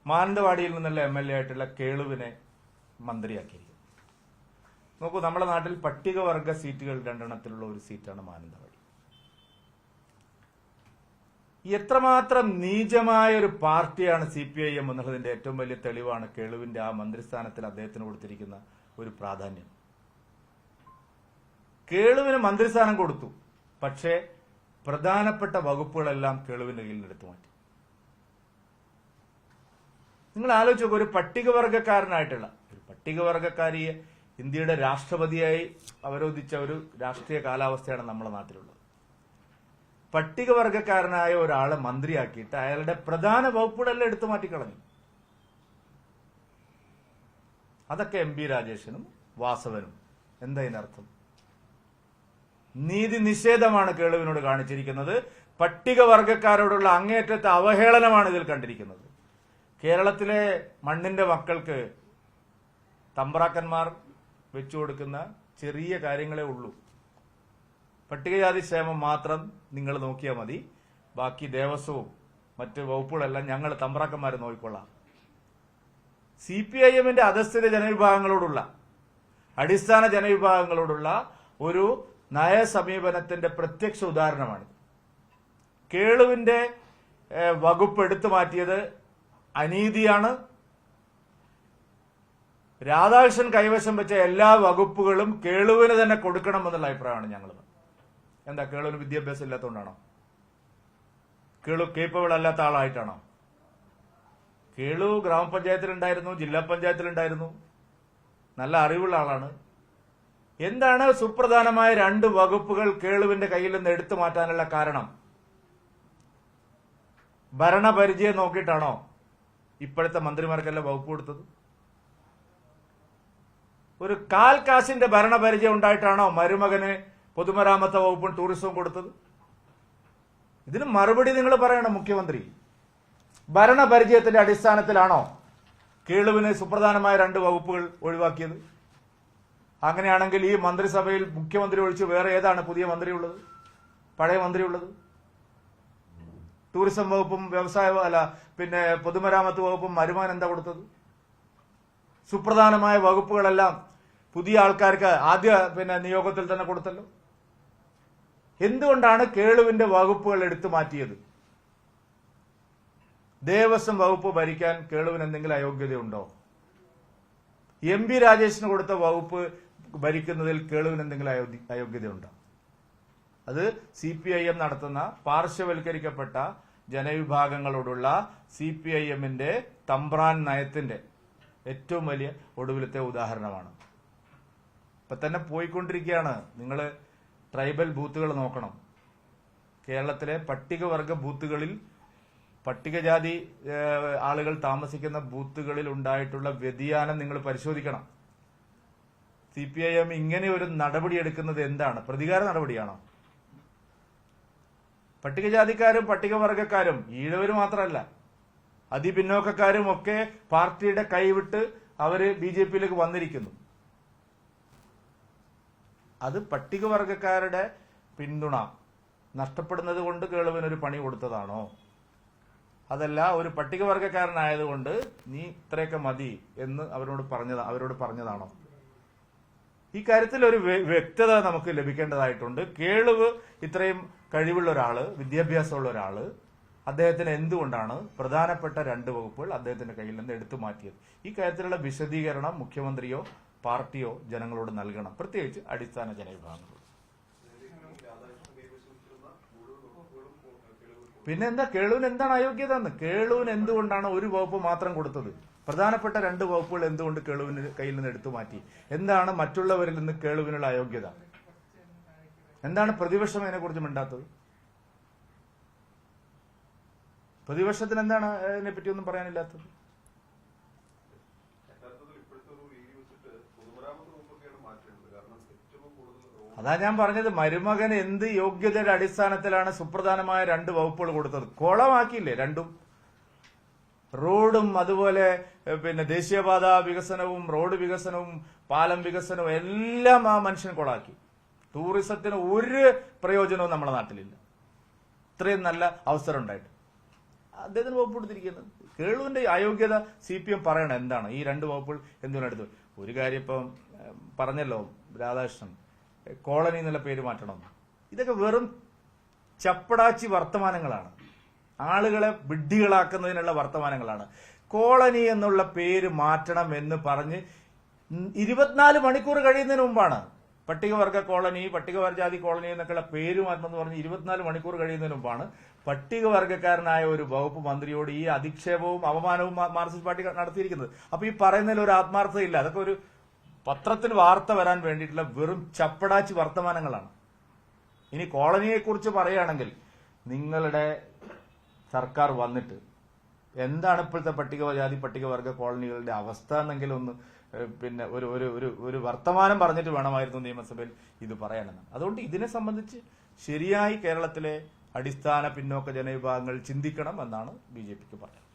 മാനന്തവാടിയിൽ നിന്നുള്ള MLA ആയിട്ടുള്ള കേളുവിനെ മന്ത്രിയാക്കിയിരിക്കുന്നു. നോക്കൂ, നമ്മുടെ നാട്ടിൽ പട്ടികവർഗ സീറ്റുകൾ 2 ഒരു സീറ്റാണ് മാനന്തവാടി. എത്രമാത്രം നീചമായ ഒരു പാർട്ടിയാണ് CPIM എന്നുള്ളതിന്റെ ഏറ്റവും വലിയ തെളിവാണ് കേളുവിന്റെ ആ മന്ത്രിസ്ഥാനത്തിൽ അദ്ദേഹത്തിന് കൊടുത്തിരിക്കുന്ന ഒരു പ്രാധാന്യം. കേളുവിന് മന്ത്രിസ്ഥാനം കൊടുത്തു, പക്ഷേ പ്രധാനപ്പെട്ട വകുപ്പുകളെല്ലാം കേളുവിന്റെ കയ്യിൽ നിന്ന് എടുത്തു മാറ്റി. നിങ്ങൾ ആലോചിച്ച് നോക്കുക, ഒരു പട്ടികവർഗക്കാരനായിട്ടുള്ള ഒരു പട്ടികവർഗക്കാരിയെ ഇന്ത്യയുടെ രാഷ്ട്രപതിയായി അവരോധിച്ച ഒരു രാഷ്ട്രീയ കാലാവസ്ഥയാണ് നമ്മുടെ നാട്ടിലുള്ളത്. പട്ടികവർഗക്കാരനായ ഒരാളെ മന്ത്രിയാക്കിയിട്ട് അയാളുടെ പ്രധാന വകുപ്പുകളെല്ലാം എടുത്തു മാറ്റിക്കളഞ്ഞു. അതൊക്കെ MB രാജേഷിനും വാസവനും. എന്താ ഇതിനർത്ഥം? നീതി നിഷേധമാണ് കേളുവിനോട് കാണിച്ചിരിക്കുന്നത്. പട്ടികവർഗക്കാരോടുള്ള അങ്ങേയറ്റത്തെ അവഹേളനമാണ് ഇതിൽ കണ്ടിരിക്കുന്നത്. കേരളത്തിലെ മണ്ണിന്റെ മക്കൾക്ക് തമ്പ്രാക്കന്മാർ വെച്ചു കൊടുക്കുന്ന ചെറിയ കാര്യങ്ങളേ ഉള്ളൂ. പട്ടികജാതി ക്ഷേമം മാത്രം നിങ്ങൾ നോക്കിയാൽ മതി, ബാക്കി ദേവസ്വവും മറ്റ് വകുപ്പുകളെല്ലാം ഞങ്ങൾ തമ്പ്രാക്കന്മാർ നോക്കിക്കൊള്ളാം. CPIMന്റെ അധസ്ഥിത ജനവിഭാഗങ്ങളോടുള്ള, അടിസ്ഥാന ജനവിഭാഗങ്ങളോടുള്ള ഒരു നയസമീപനത്തിന്റെ പ്രത്യക്ഷ ഉദാഹരണമാണ്. കേളുവിന്റെ വകുപ്പ് എടുത്തു മാറ്റിയത് അനീതിയാണ്. രാധാകൃഷ്ണൻ കൈവശം വെച്ച എല്ലാ വകുപ്പുകളും കേളുവിന് തന്നെ കൊടുക്കണമെന്നുള്ള അഭിപ്രായമാണ് ഞങ്ങൾ. എന്താ, കേളുവിന് വിദ്യാഭ്യാസം ഇല്ലാത്തതുകൊണ്ടാണോ? കേളു കേപ്പബിൾ അല്ലാത്ത ആളായിട്ടാണോ? കേളു ഗ്രാമപഞ്ചായത്തിലുണ്ടായിരുന്നു, ജില്ലാ പഞ്ചായത്തിലുണ്ടായിരുന്നു, നല്ല അറിവുള്ള ആളാണ്. എന്താണ് സുപ്രധാനമായ 2 വകുപ്പുകൾ കേളുവിന്റെ കയ്യിൽ നിന്ന് എടുത്തു മാറ്റാനുള്ള കാരണം? ഭരണപരിചയം നോക്കിയിട്ടാണോ ഇപ്പോഴത്തെ മന്ത്രിമാർക്കെല്ലാം വകുപ്പ് കൊടുത്തത്? ഒരു കാശിന്റെ ഭരണപരിചയം ഉണ്ടായിട്ടാണോ മരുമകന് പൊതുമരാമത്ത് വകുപ്പും ടൂറിസവും കൊടുത്തത്? ഇതിന് മറുപടി നിങ്ങൾ പറയണം മുഖ്യമന്ത്രി. ഭരണപരിചയത്തിന്റെ അടിസ്ഥാനത്തിലാണോ കേളുവിന് സുപ്രധാനമായ 2 വകുപ്പുകൾ ഒഴിവാക്കിയത്? അങ്ങനെയാണെങ്കിൽ ഈ മന്ത്രിസഭയിൽ മുഖ്യമന്ത്രി ഒഴിച്ച് വേറെ ഏതാണ് പുതിയ മന്ത്രിയുള്ളത്, പഴയ മന്ത്രിയുള്ളത്? ടൂറിസം വകുപ്പും പിന്നെ പൊതുമരാമത്ത് വകുപ്പും മരുമകൻ എന്താ കൊടുത്തത്? സുപ്രധാനമായ വകുപ്പുകളെല്ലാം പുതിയ ആൾക്കാർക്ക് ആദ്യ നിയോഗത്തിൽ തന്നെ കൊടുത്തല്ലോ. എന്തുകൊണ്ടാണ് കേളുവിന്റെ വകുപ്പുകൾ എടുത്തു മാറ്റിയത്? ദേവസ്വം വകുപ്പ് ഭരിക്കാൻ കേളുവിന് എന്തെങ്കിലും അയോഗ്യതയുണ്ടോ? MB രാജേഷിന് കൊടുത്ത വകുപ്പ് ഭരിക്കുന്നതിൽ കേളുവിന് എന്തെങ്കിലും അയോഗ്യതയുണ്ടോ? അത് CPIM നടത്തുന്ന പാർശ്വവൽക്കരിക്കപ്പെട്ട ജനവിഭാഗങ്ങളോടുള്ള CPIMന്റെ തമ്പ്രാൻ നയത്തിന്റെ ഏറ്റവും വലിയ ഒടുവിലത്തെ ഉദാഹരണമാണ്. ഇപ്പൊ തന്നെ പോയിക്കൊണ്ടിരിക്കുകയാണ്. നിങ്ങൾ ട്രൈബൽ ബൂത്തുകൾ നോക്കണം. കേരളത്തിലെ പട്ടികവർഗ ബൂത്തുകളിൽ, പട്ടികജാതി ആളുകൾ താമസിക്കുന്ന ബൂത്തുകളിൽ ഉണ്ടായിട്ടുള്ള വ്യതിയാനം നിങ്ങൾ പരിശോധിക്കണം. CPIM ഇങ്ങനെ ഒരു നടപടി എടുക്കുന്നത് എന്താണ്? പ്രതികാര നടപടിയാണോ? പട്ടികജാതിക്കാരും പട്ടികവർഗക്കാരും, ഈഴവര് മാത്രമല്ല, അതിപിന്നോക്കക്കാരും ഒക്കെ പാർട്ടിയുടെ കൈവിട്ട് അവര് BJPയിലേക്ക് വന്നിരിക്കുന്നു. അത് പട്ടികവർഗക്കാരുടെ പിന്തുണ നഷ്ടപ്പെടുന്നത് കൊണ്ട് കേളുവിനൊരു പണി കൊടുത്തതാണോ? അതല്ല, ഒരു പട്ടികവർഗക്കാരനായതുകൊണ്ട് നീ ഇത്രയൊക്കെ മതി എന്ന് അവരോട് പറഞ്ഞതാണോ? ഈ കാര്യത്തിൽ ഒരു വ്യക്തത നമുക്ക് ലഭിക്കേണ്ടതായിട്ടുണ്ട്. കേളുവ് ഇത്രയും കഴിവുള്ള ഒരാള്, വിദ്യാഭ്യാസമുള്ള ഒരാള്, അദ്ദേഹത്തിന് എന്തുകൊണ്ടാണ് പ്രധാനപ്പെട്ട 2 വകുപ്പുകൾ അദ്ദേഹത്തിന്റെ കയ്യിൽ നിന്ന് എടുത്തു മാറ്റിയത്? ഈ കാര്യത്തിലുള്ള വിശദീകരണം മുഖ്യമന്ത്രിയോ പാർട്ടിയോ ജനങ്ങളോട് നൽകണം, പ്രത്യേകിച്ച് അടിസ്ഥാന ജനവിഭാഗങ്ങളോട്. പിന്നെന്താ, കേളുവിന് എന്താണ് അയോഗ്യത എന്ന്? കേളുവിന് എന്തുകൊണ്ടാണ് ഒരു വകുപ്പ് മാത്രം കൊടുത്തത്? പ്രധാനപ്പെട്ട 2 വകുപ്പുകൾ എന്തുകൊണ്ട് കേളുവിന് കയ്യിൽ നിന്ന് എടുത്തു മാറ്റി? എന്താണ് മറ്റുള്ളവരിൽ നിന്ന് കേളുവിനുള്ള അയോഗ്യത? എന്താണ് പ്രതിപക്ഷം അതിനെക്കുറിച്ച് മിണ്ടാത്തത്? പ്രതിപക്ഷത്തിന് എന്താണ് അതിനെപ്പറ്റി ഒന്നും പറയാനില്ലാത്തത്? അതാ ഞാൻ പറഞ്ഞത്, മരുമകൻ എന്ത് യോഗ്യതയുടെ അടിസ്ഥാനത്തിലാണ് സുപ്രധാനമായ 2 വകുപ്പുകൾ കൊടുത്തത്? കോളമാക്കിയില്ലേ രണ്ടും? റോഡും അതുപോലെ ദേശീയപാത വികസനവും റോഡ് വികസനവും പാലം വികസനവും എല്ലാം ആ മനുഷ്യൻ കൊളാക്കി. ടൂറിസത്തിന് ഒരു പ്രയോജനവും നമ്മുടെ നാട്ടിലില്ല, ഇത്രയും നല്ല അവസരം ഉണ്ടായിട്ട്. അദ്ദേഹത്തിന് വകുപ്പ് കൊടുത്തിരിക്കുന്നത്. കേളുവിന്റെ അയോഗ്യത CPM പറയണം എന്താണ്, ഈ 2 വകുപ്പുകൾ എന്തിനാണ് എടുത്തത്? ഒരു കാര്യം ഇപ്പം പറഞ്ഞല്ലോ രാധാകൃഷ്ണൻ, കോളനി എന്നുള്ള പേര് മാറ്റണം. ഇതൊക്കെ വെറും ചപ്പടാച്ചി വർത്തമാനങ്ങളാണ്, ആളുകളെ വിഡ്ഢികളാക്കുന്നതിനുള്ള വർത്തമാനങ്ങളാണ്. കോളനി എന്നുള്ള പേര് മാറ്റണം എന്ന് പറഞ്ഞ് 24 മണിക്കൂർ കഴിയുന്നതിന് മുമ്പാണ് പട്ടികവർഗ കോളനി, പട്ടികവർഗജാതി കോളനി എന്നൊക്കെയുള്ള പേര് മാറ്റണം എന്ന് പറഞ്ഞ് 24 മണിക്കൂർ കഴിയുന്നതിന് മുമ്പാണ് പട്ടികവർഗക്കാരനായ ഒരു വകുപ്പ് മന്ത്രിയോട് ഈ അധിക്ഷേപവും അപമാനവും മാർക്സിസ്റ്റ് പാർട്ടി നടത്തിയിരിക്കുന്നത്. അപ്പൊ ഈ പറയുന്നതിൽ ഒരു ആത്മാർത്ഥതയില്ല. അതൊക്കെ ഒരു പത്രത്തിന് വാർത്ത വരാൻ വേണ്ടിയിട്ടുള്ള വെറും ചപ്പടാച്ചി വർത്തമാനങ്ങളാണ്. ഇനി കോളനിയെക്കുറിച്ച് പറയുകയാണെങ്കിൽ നിങ്ങളുടെ സർക്കാർ വന്നിട്ട് എന്താണ് ഇപ്പോഴത്തെ പട്ടികജാതി പട്ടികവർഗ കോളനികളുടെ അവസ്ഥ എന്നെങ്കിലും ഒന്ന് പിന്നെ ഒരു വർത്തമാനം പറഞ്ഞിട്ട് വേണമായിരുന്നു നിയമസഭയിൽ ഇത് പറയാനെന്ന്. അതുകൊണ്ട് ഇതിനെ സംബന്ധിച്ച് ശരിയായി കേരളത്തിലെ അടിസ്ഥാന പിന്നോക്ക ജനവിഭാഗങ്ങൾ ചിന്തിക്കണം എന്നാണ് BJPക്ക് പറയുന്നത്.